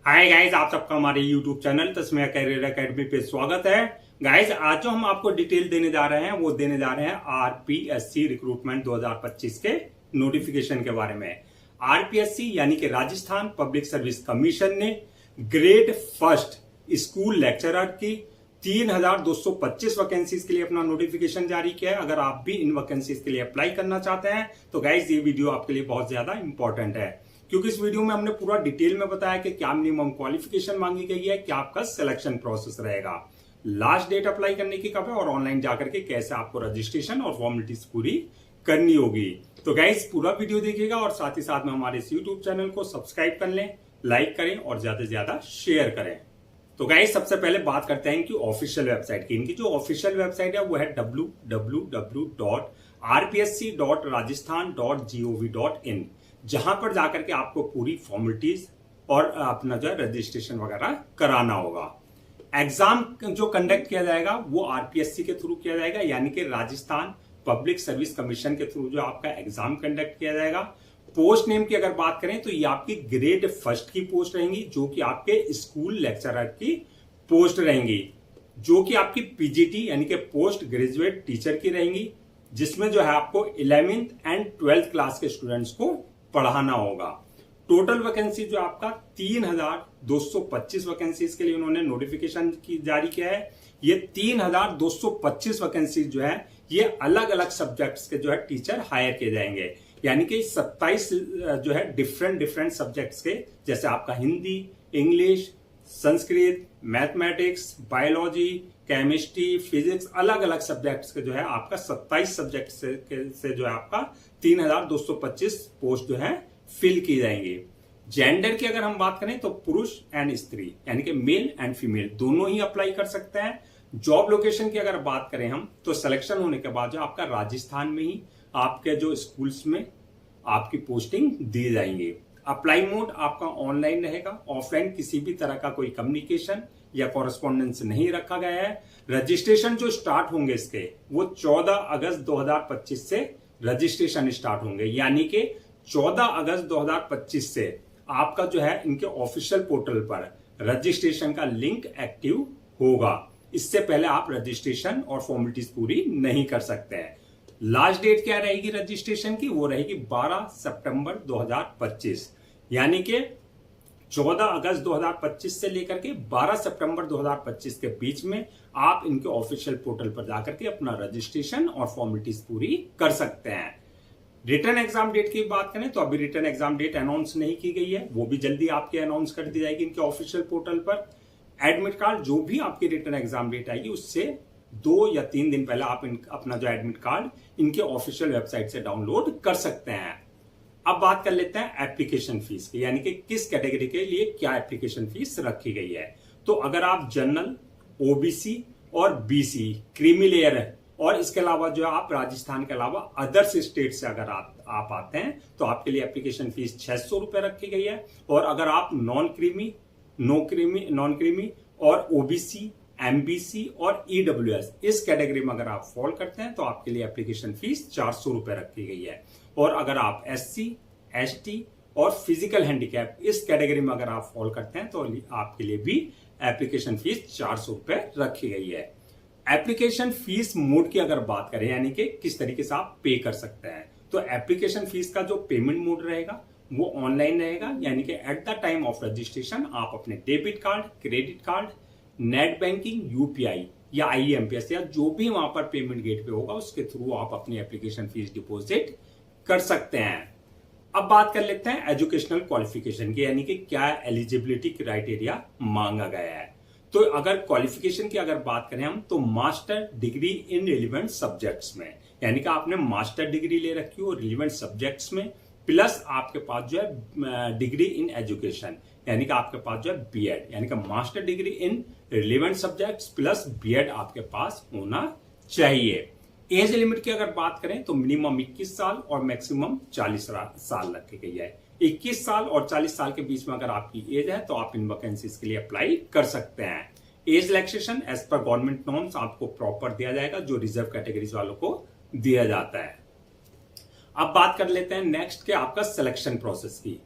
Hi guys, आप सबका हमारे YouTube channel Tasmiya career academy पे स्वागत है। गाइस, आज जो हम आपको डिटेल देने जा रहे हैं वो देने जा रहे हैं आरपीएससी रिक्रूटमेंट 2025 के नोटिफिकेशन के बारे में। आरपीएससी यानी कि राजस्थान पब्लिक सर्विस कमीशन ने ग्रेड फर्स्ट स्कूल लेक्चरर की 3225 वैकेंसीज के लिए अपना नोटिफिकेशन जारी किया है। अगर आप भी इन वैकेंसीज के लिए अप्लाई करना चाहते हैं तो गाइस ये वीडियो आपके लिए बहुत ज्यादा इंपॉर्टेंट है, क्योंकि इस वीडियो में हमने पूरा डिटेल में बताया कि क्या मिनिमम क्वालिफिकेशन मांगी गई है, क्या आपका सिलेक्शन प्रोसेस रहेगा, लास्ट डेट अप्लाई करने की कब है और ऑनलाइन जाकर के कैसे आपको रजिस्ट्रेशन और फॉर्मेलिटीज पूरी करनी होगी। तो गाइस पूरा वीडियो देखिएगा और साथ ही साथ में हमारे इस यूट्यूब चैनल को सब्सक्राइब कर लें, लाइक करें और ज्यादा से ज्यादा शेयर करें। तो गाइस सबसे पहले बात करते हैं इनकी ऑफिशियल वेबसाइट की। इनकी जो ऑफिशियल वेबसाइट है वो है www.rpsc.rajasthan.gov.in, जहां पर जाकर के आपको पूरी फॉर्मेलिटीज और अपना जो है रजिस्ट्रेशन वगैरह कराना होगा। एग्जाम जो कंडक्ट किया जाएगा वो आरपीएससी के थ्रू किया जाएगा, यानी कि राजस्थान पब्लिक सर्विस कमीशन के थ्रू जो आपका एग्जाम कंडक्ट किया जाएगा। पोस्ट नेम की अगर बात करें तो ये आपकी ग्रेड फर्स्ट की पोस्ट रहेंगी, जो कि आपके स्कूल लेक्चरर की पोस्ट रहेंगी, जो कि आपकी पीजीटी यानी कि पोस्ट ग्रेजुएट टीचर की रहेंगी, जिसमें जो है आपको 11th एंड 12th क्लास के स्टूडेंट्स को पढ़ाना होगा। टोटल वैकेंसी जो आपका 3225 वैकेंसीज के लिए उन्होंने नोटिफिकेशन की जारी किया है। ये 3225 वैकेंसीज जो है ये अलग अलग सब्जेक्ट्स के जो है टीचर हायर किए जाएंगे, यानी कि 27 जो है डिफरेंट सब्जेक्ट्स के, जैसे आपका Hindi, English, Sanskrit, mathematics, biology, chemistry, physics, अलग अलग सब्जेक्ट्स के जो है आपका 27 सब्जेक्ट से जो है आपका 3225 पोस्ट जो है फिल की जाएंगी। जेंडर की अगर हम बात करें तो पुरुष एंड स्त्री यानी कि मेल एंड फीमेल दोनों ही अप्लाई कर सकते हैं। जॉब लोकेशन की अगर बात करें हम तो सिलेक्शन होने के बाद जो आपका राजस्थान में ही आपके जो स्कूल्स में आपकी पोस्टिंग दी जाएंगी। अप्लाई मोड आपका ऑनलाइन रहेगा, ऑफलाइन किसी भी तरह का कोई कम्युनिकेशन या कॉरेस्पॉन्डेंस नहीं रखा गया है। रजिस्ट्रेशन जो स्टार्ट होंगे इसके वो 14 अगस्त 2025 से रजिस्ट्रेशन स्टार्ट होंगे, यानी कि 14 अगस्त 2025 से आपका जो है इनके ऑफिशियल पोर्टल पर रजिस्ट्रेशन का लिंक एक्टिव होगा। इससे पहले आप रजिस्ट्रेशन और फॉर्मेलिटीज पूरी नहीं कर सकते हैं। लास्ट डेट क्या रहेगी रजिस्ट्रेशन की? वो रहेगी 12 सितंबर 2025, यानी कि 14 अगस्त 2025 से लेकर के 12 सितंबर 2025 के बीच में आप इनके ऑफिशियल पोर्टल पर जाकर के अपना रजिस्ट्रेशन और फॉर्मेलिटीज पूरी कर सकते हैं। रिटर्न एग्जाम डेट की बात करें तो अभी रिटर्न एग्जाम डेट अनाउंस नहीं की गई है, वो भी जल्दी आपके अनाउंस कर दी जाएगी इनके ऑफिशियल पोर्टल पर। एडमिट कार्ड जो भी आपकी रिटर्न एग्जाम डेट आएगी उससे 2 या 3 दिन पहले आप अपना जो एडमिट कार्ड इनके ऑफिशियल वेबसाइट से डाउनलोड कर सकते हैं। अब बात कर लेते हैं एप्लीकेशन फीस की, यानी कि किस कैटेगरी के लिए क्या एप्लीकेशन फीस रखी गई है। तो अगर आप जनरल, ओबीसी और बीसी, क्रीमी लेयर है और इसके अलावा जो आप राजस्थान के अलावा अदर्स स्टेट से अगर आप आते हैं तो आपके लिए एप्लीकेशन फीस 600 रुपए रखी गई है। और अगर आप नॉन क्रीमी और ओबीसी, एमबीसी और ईडब्ल्यूएस इस कैटेगरी में अगर आप फॉल करते हैं तो आपके लिए एप्लीकेशन फीस 400 रुपए रखी गई है। और अगर आप एससी, एसटी और फिजिकल हैंडीकैप इस कैटेगरी में अगर आप फॉल करते हैं तो आपके लिए भी एप्लीकेशन फीस 400 रुपए रखी गई है। एप्लीकेशन फीस मोड की अगर बात करें, यानी कि किस तरीके से आप पे कर सकते हैं, तो एप्लीकेशन फीस का जो पेमेंट मोड रहेगा वो ऑनलाइन रहेगा, यानी कि eight the time of registration आप अपने debit card, credit card, net banking, UPI या आईएमपीएस या जो भी वहां पर पेमेंट गेट पे होगा उसके थ्रू आप अपनी एप्लीकेशन फीस डिपॉजिट कर सकते हैं। अब बात कर लेते हैं एजुकेशनल क्वालिफिकेशन की, यानी कि क्या एलिजिबिलिटी क्राइटेरिया मांगा गया है। तो अगर क्वालिफिकेशन की अगर बात करें हम तो master degree in relevant subjects में, यानी कि आपने मास्टर डिग्री ले रखी हो रिलेवेंट सब्जेक्ट्स में, प्लस आपके पास जो है डिग्री इन एजुकेशन यानी कि आपके पास जो है बीएड, यानी कि master degree in relevant subjects plus BEd आपके पास होना चाहिए। एज लिमिट की अगर बात करें तो मिनिमम 21 साल और मैक्सिमम 40 साल रखी गई है। 21 साल और 40 साल के बीच में अगर आपकी एज है तो आप इन वैकेंसीज के लिए अप्लाई कर सकते हैं। Age relaxation as per government norms आपको प्रॉपर दिया जाएगा, जो रिजर्व कैटेगरीज वालों को दिया जाता है। अब बात कर लेते हैं नेक्स्ट के आपका सिलेक्शन प्रोसेस की।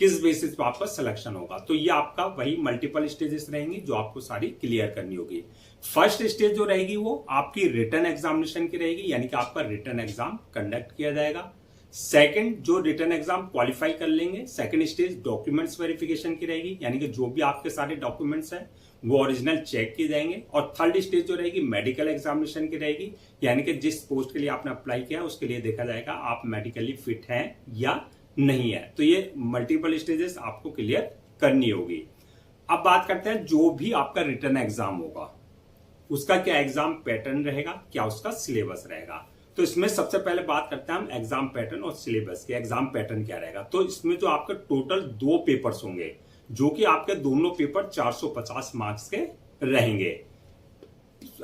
किस बेसिस पे आपका सिलेक्शन होगा। तो ये आपका वही मल्टीपल स्टेजेस रहेंगी जो आपको सारी क्लियर करनी होगी। फर्स्ट स्टेज जो रहेगी वो आपकी रिटन एग्जामिनेशन की रहेगी, यानी कि आपका रिटन एग्जाम कंडक्ट किया जाएगा। सेकंड, जो रिटन एग्जाम क्वालिफाई कर लेंगे, सेकंड स्टेज डॉक्यूमेंट्स वेरिफिकेशन की रहेगी, यानी कि जो भी आपके सारे डॉक्यूमेंट्स हैं वो ओरिजिनल चेक किए जाएंगे। और थर्ड स्टेज जो रहेगी मेडिकल एग्जामिनेशन की रहेगी, यानी कि जिस पोस्ट के लिए आपने अप्लाई किया उसके लिए देखा जाएगा आप मेडिकली फिट हैं या नहीं है। तो ये मल्टीपल स्टेजेस आपको क्लियर करनी होगी। अब बात करते हैं जो भी आपका रिटन एग्जाम होगा उसका क्या एग्जाम पैटर्न रहेगा, क्या उसका सिलेबस रहेगा। तो इसमें सबसे पहले बात करते हैं हम एग्जाम पैटर्न और सिलेबस के। एग्जाम पैटर्न क्या रहेगा, तो इसमें जो आपके टोटल 2 पेपर्स होंगे जो कि आपके दोनों पेपर 450 मार्क्स के रहेंगे।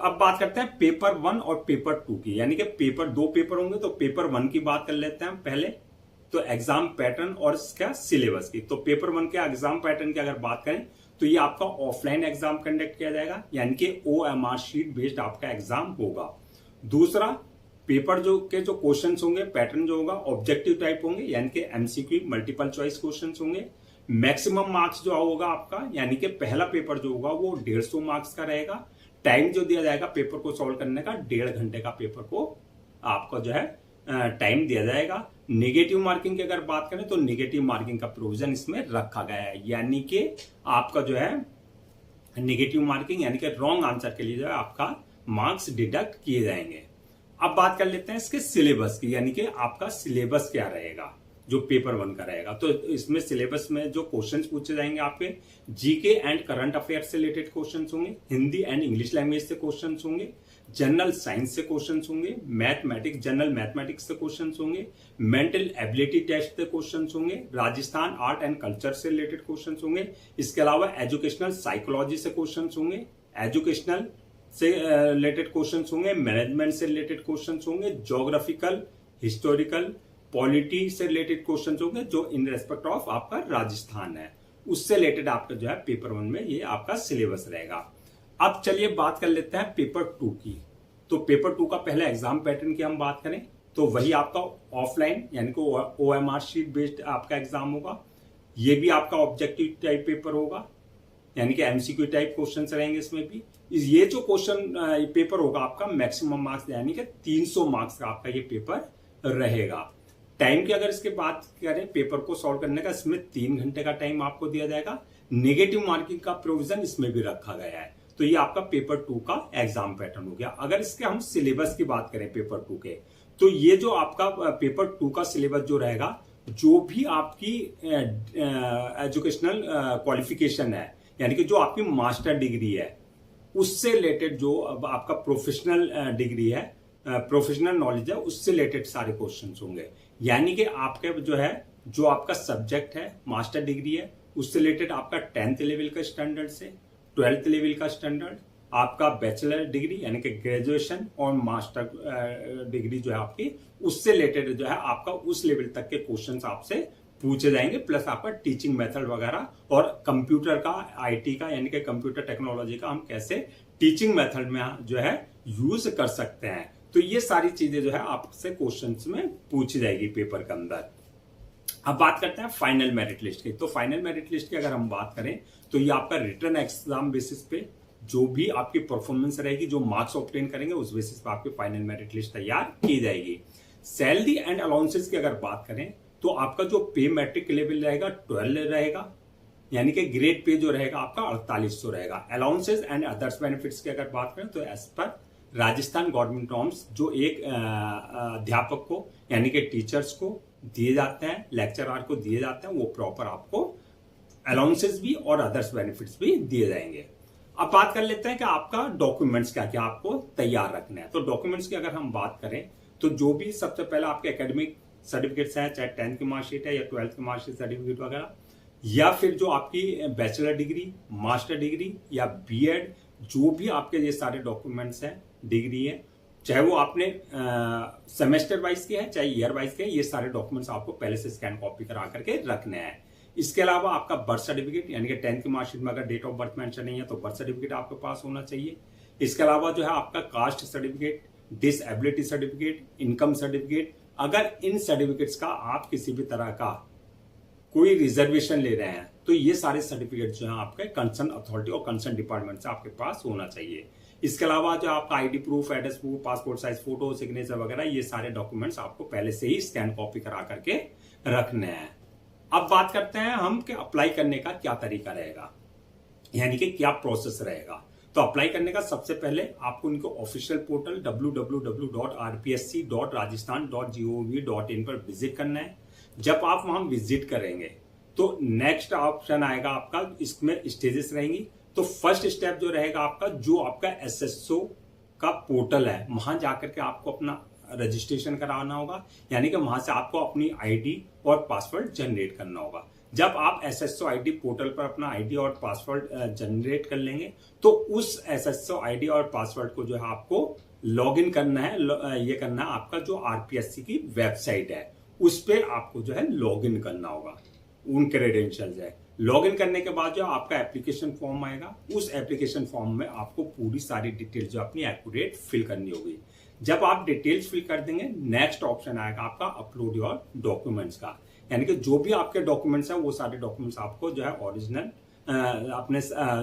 अब बात करते हैं पेपर 1 और पेपर 2 की, यानी कि पेपर 2 पेपर होंगे। तो पेपर 1 की बात कर लेते हैं पहले, तो एग्जाम पैटर्न और इसका सिलेबस की। तो पेपर 1 के एग्जाम पैटर्न की अगर बात करें तो ये आपका ऑफलाइन एग्जाम कंडक्ट किया जाएगा, यानी कि OMR शीट बेस्ड आपका एग्जाम होगा। दूसरा, पेपर जो क्वेश्चंस होंगे, पैटर्न जो होगा ऑब्जेक्टिव टाइप होंगे, यानी कि MCQ मल्टीपल चॉइस क्वेश्चंस होंगे। मैक्सिमम मार्क्स जो होगा आपका, यानी कि पहला पेपर जो होगा वो 150 मार्क्स का रहेगा। टाइम जो दिया जाएगा पेपर को सॉल्व करने का 1.5 घंटे का पेपर को आपको जो है टाइम दिया जाएगा। नेगेटिव मार्किंग की अगर बात करें तो नेगेटिव मार्किंग का प्रोविजन इसमें रखा गया है, यानी कि आपका जो है नेगेटिव मार्किंग यानी कि रॉन्ग आंसर के लिए जो है आपका मार्क्स डिडक्ट किए जाएंगे। अब बात कर लेते हैं इसके सिलेबस की, यानी कि आपका सिलेबस क्या रहेगा जो पेपर 1 का रहेगा। तो इसमें सिलेबस में जो क्वेश्चंस पूछे जाएंगे आपके जीके एंड करंट अफेयर्स से रिलेटेड क्वेश्चंस होंगे, हिंदी एंड इंग्लिश लैंग्वेज से क्वेश्चंस होंगे, जनरल साइंस से क्वेश्चंस होंगे, मैथमेटिक्स जनरल मैथमेटिक्स से क्वेश्चंस होंगे, मेंटल एबिलिटी टेस्ट से क्वेश्चंस होंगे, राजस्थान आर्ट एंड कल्चर से रिलेटेड क्वेश्चंस होंगे। इसके अलावा एजुकेशनल साइकोलॉजी से क्वेश्चंस होंगे, एजुकेशनल से रिलेटेड क्वेश्चंस होंगे, मैनेजमेंट से रिलेटेड क्वेश्चंस होंगे, ज्योग्राफिकल, हिस्टोरिकल, पॉलिटी से रिलेटेड क्वेश्चंस होंगे जो इन रेस्पेक्ट ऑफ आपका राजस्थान है उससे रिलेटेड आपका जो है पेपर 1 में ये आपका सिलेबस रहेगा। अब चलिए बात कर लेते हैं पेपर 2 की। तो पेपर 2 का पहले एग्जाम पैटर्न की हम बात करें तो वही आपका ऑफलाइन यानी कि OMR शीट बेस्ड आपका एग्जाम होगा। ये भी आपका ऑब्जेक्टिव टाइप पेपर होगा, यानी कि MCQ टाइप क्वेश्चन रहेंगे इसमें भी। ये जो क्वेश्चन पेपर होगा आपका मैक्सिमम मार्क्स यानी कि 300 मार्क्स का आपका ये पेपर रहेगा। टाइम की अगर इसके बात करें पेपर को सॉल्व करने का, इसमें 3 घंटे का टाइम आपको दिया जाएगा। नेगेटिव मार्किंग का प्रोविजन इसमें भी रखा गया है। तो ये आपका पेपर 2 का एग्जाम पैटर्न हो गया। अगर इसके हम सिलेबस की बात करें पेपर 2 के, तो ये जो आपका पेपर 2 का सिलेबस जो रहेगा, जो भी आपकी एजुकेशनल क्वालिफिकेशन है यानी कि जो आपकी मास्टर डिग्री है उससे रिलेटेड जो आपका प्रोफेशनल डिग्री है, प्रोफेशनल नॉलेज है, उससे रिलेटेड सारे क्वेश्चंस होंगे। यानी कि आपके जो है जो आपका सब्जेक्ट है मास्टर डिग्री है उससे रिलेटेड आपका 10th लेवल का स्टैंडर्ड से 12th लेवल का स्टैंडर्ड, आपका बैचलर डिग्री यानी कि ग्रेजुएशन और मास्टर डिग्री जो है आपकी उससे रिलेटेड जो है आपका उस लेवल तक के क्वेश्चंस आपसे पूछे जाएंगे। प्लस आपका टीचिंग मेथड वगैरह और कंप्यूटर का IT का यानी कि कंप्यूटर टेक्नोलॉजी का हम कैसे टीचिंग मेथड में जो है यूज कर सकते हैं। तो ये सारी चीजें जो है आपसे क्वेश्चंस में पूछी जाएगी पेपर के अंदर। अब बात करते हैं फाइनल मेरिट लिस्ट की। तो फाइनल मेरिट लिस्ट की अगर हम बात करें तो ये आपका रिटन एग्जाम बेसिस पे जो भी आपकी परफॉर्मेंस रहेगी, जो मार्क्स ऑब्टेन करेंगे उस बेसिस पे आपकी फाइनल मेरिट लिस्ट तैयार की जाएगी। सैलरी एंड अलाउंसेस की अगर बात करें तो आपका जो पे मैट्रिक लेवल रहेगा 12 रहेगा, यानी कि ग्रेड पे जो रहेगा आपका 4800 रहेगा। अलाउंसेस एंड अदर्स बेनिफिट्स की अगर बात करें तो as per Rajasthan government norms जो एक अध्यापक को यानी कि टीचर्स को दिए जाते हैं, लेक्चरर को दिए जाते हैं, वो प्रॉपर आपको अलाउंसेस भी और अदर्स बेनिफिट्स भी दिए जाएंगे। अब बात कर लेते हैं कि आपका डॉक्यूमेंट्स क्या क्या आपको तैयार रखना है। तो डॉक्यूमेंट्स की अगर हम बात करें तो जो भी सबसे पहले आपके एकेडमिक सर्टिफिकेट्स हैं, चाहे 10th की मार्कशीट है या 12th की मार्कशीट सर्टिफिकेट वगैरह, या फिर जो आपकी बैचलर डिग्री, मास्टर डिग्री या BEd, जो भी आपके ये सारे डॉक्यूमेंट्स हैं, डिग्री है, चाहे वो आपने सेमेस्टर वाइज के हैं चाहे ईयर वाइज के हैं, ये सारे डॉक्यूमेंट्स आपको पहले से स्कैन कॉपी करा करके रखने हैं। इसके अलावा आपका बर्थ सर्टिफिकेट यानी कि 10th की मार्कशीट में अगर डेट ऑफ बर्थ मेंशन नहीं है तो बर्थ सर्टिफिकेट आपके पास होना चाहिए। इसके अलावा जो है आपका caste certificate, disability certificate, income certificate, अगर इन सर्टिफिकेट्स का आप किसी भी तरह का कोई रिजर्वेशन ले रहे हैं, तो ये सारे सर्टिफिकेट जो है आपके कंसर्न अथॉरिटी और कंसर्न डिपार्टमेंट से आपके पास होना चाहिए। इसके अलावा जो आपका ID proof, address proof, passport size photo, signature वगैरह, ये सारे डॉक्यूमेंट्स आपको पहले से ही स्कैन कॉपी करा करके रखने हैं। अब बात करते हैं हम कि अप्लाई करने का क्या तरीका रहेगा, यानी कि क्या प्रोसेस रहेगा। तो अप्लाई करने का सबसे पहले आपको उनके ऑफिशियल पोर्टल www.rpsc.rajasthan.gov.in पर विजिट करना है। जब आप वहां विजिट करेंगे तो नेक्स्ट ऑप्शन आएगा आपका, इसमें स्टेजेस रहेंगी। तो फर्स्ट स्टेप जो रहेगा आपका, जो आपका एसएसओ का पोर्टल है, वहां जाकर के आपको अपना रजिस्ट्रेशन कराना होगा, यानी कि वहां से आपको अपनी आईडी और पासवर्ड जनरेट करना होगा। जब आप एसएसओ आईडी पोर्टल पर अपना आईडी और पासवर्ड जनरेट कर लेंगे तो उस एसएसओ आईडी और पासवर्ड को जो है आपको लॉगिन करना है। ये करना है आपका जो आरपीएससी की वेबसाइट है उस पर आपको जो है लॉगिन करना होगा, उन क्रेडेंशियल्स है। लॉगिन करने के बाद जो आपका एप्लीकेशन फॉर्म आएगा, उस एप्लीकेशन फॉर्म में आपको पूरी सारी डिटेल्स जो अपनी एक्यूरेट फिल करनी होगी। जब आप डिटेल्स फिल कर देंगे, नेक्स्ट ऑप्शन आएगा आपका अपलोड योर डॉक्यूमेंट्स का, यानी कि जो भी आपके डॉक्यूमेंट्स हैं वो सारे डॉक्यूमेंट्स आपको जो है ओरिजिनल अपने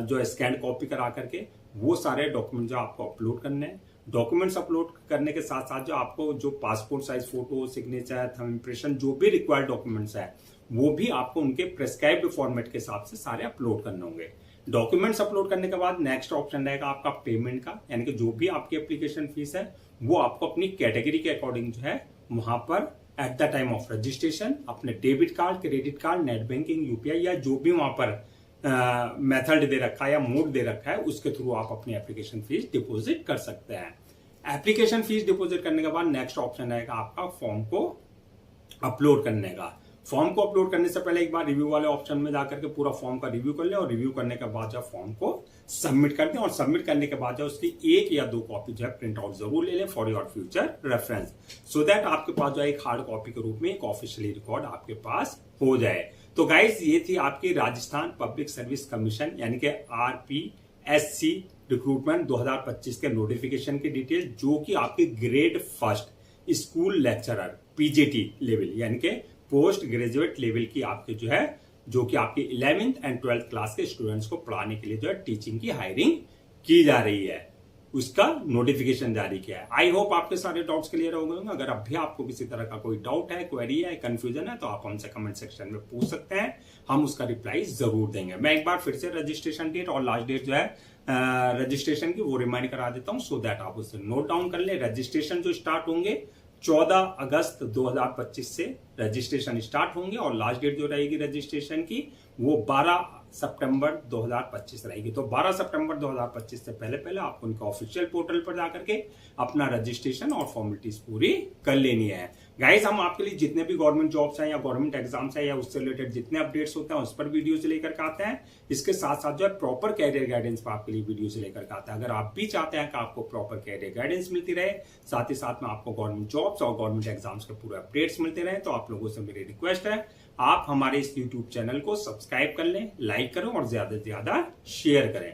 जो स्कैन कॉपी करा करके वो सारे डॉक्यूमेंट जो आपको अपलोड करने हैं। डॉक्यूमेंट्स अपलोड करने के साथ साथ जो आपको जो passport size photo, signature, thumb impression, जो भी रिक्वायर्ड डॉक्यूमेंट्स है वो भी आपको उनके प्रेस्क्राइब्ड फॉर्मेट के हिसाब से सारे अपलोड करने होंगे। डॉक्यूमेंट्स अपलोड करने के बाद नेक्स्ट ऑप्शन रहेगा आपका पेमेंट का, यानी कि जो भी आपकी एप्लीकेशन फीस है वो आपको अपनी कैटेगरी के अकॉर्डिंग जो है वहां पर at the time of registration अपने debit card, credit card, net banking, UPI या जो भी वहां पर मेथड दे रखा है या मोड दे रखा है उसके थ्रू आप अपनी एप्लीकेशन फीस डिपॉजिट कर सकते हैं। एप्लीकेशन फीस डिपॉजिट करने के बाद नेक्स्ट ऑप्शन रहेगा आपका फॉर्म को अपलोड करने का। फॉर्म को अपलोड करने से पहले एक बार रिव्यू वाले ऑप्शन में जाकर के पूरा फॉर्म का रिव्यू कर ले और रिव्यू करने के बाद जो फॉर्म को सबमिट कर दें और सबमिट करने के बाद जो उसकी 1 या 2 कॉपी जो है प्रिंट आउट जरूर ले लें for your future reference, so that आपके पास जो है एक हार्ड कॉपी के रूप में एक ऑफिशियली रिकॉर्ड आपके पास हो जाए। तो गाइज ये थी आपकी राजस्थान पब्लिक सर्विस कमीशन यानी कि आरपीएससी रिक्रूटमेंट 2025 के नोटिफिकेशन की डिटेल, जो कि आपके grade 1 school lecturer PGT level यानी कि पोस्ट ग्रेजुएट लेवल की आपके जो है, जो कि आपके 11th एंड 12th क्लास के स्टूडेंट्स को पढ़ाने के लिए जो है टीचिंग की हायरिंग की जा रही है, उसका नोटिफिकेशन जारी किया है। आई होप आपके सारे डाउट्स क्लियर हो गए होंगे। अगर अब भी आपको किसी तरह का कोई डाउट है, क्वेरी है, कंफ्यूजन है तो आप हमसे कमेंट सेक्शन में पूछ सकते हैं, हम उसका रिप्लाई जरूर देंगे। मैं एक बार फिर से रजिस्ट्रेशन डेट और लास्ट डेट जो है रजिस्ट्रेशन की वो रिमाइंड करा देता हूं, सो दैट आप उसे नोट डाउन कर ले। रजिस्ट्रेशन जो स्टार्ट होंगे 14 अगस्त 2025 से रजिस्ट्रेशन स्टार्ट होंगे और लास्ट डेट जो रहेगी रजिस्ट्रेशन की वो 12 सितंबर 2025 रहेगी। तो 12 सितंबर 2025 से पहले पहले आपको उनका ऑफिशियल पोर्टल पर जाकर के अपना रजिस्ट्रेशन और फॉर्मेलिटीज पूरी कर लेनी है। गाइस, हम आपके लिए जितने भी गवर्नमेंट जॉब्स हैं या गवर्नमेंट एग्जाम्स हैं या उससे रिलेटेड जितने अपडेट्स होते हैं उस पर वीडियोज लेकर के आते हैं। इसके साथ साथ जो है प्रॉपर कैरियर गाइडेंस पर आपके लिए वीडियोज लेकर के आता है। अगर आप भी चाहते हैं कि आपको प्रॉपर कैरियर गाइडेंस मिलती रहे, साथ ही साथ में आपको गवर्नमेंट जॉब्स और गवर्नमेंट एग्जाम्स के पूरे अपडेट्स मिलते रहे, तो आप लोगों से मेरी रिक्वेस्ट है आप हमारे इस यूट्यूब चैनल को सब्सक्राइब कर लें, लाइक करें और ज्यादा से ज्यादा शेयर करें।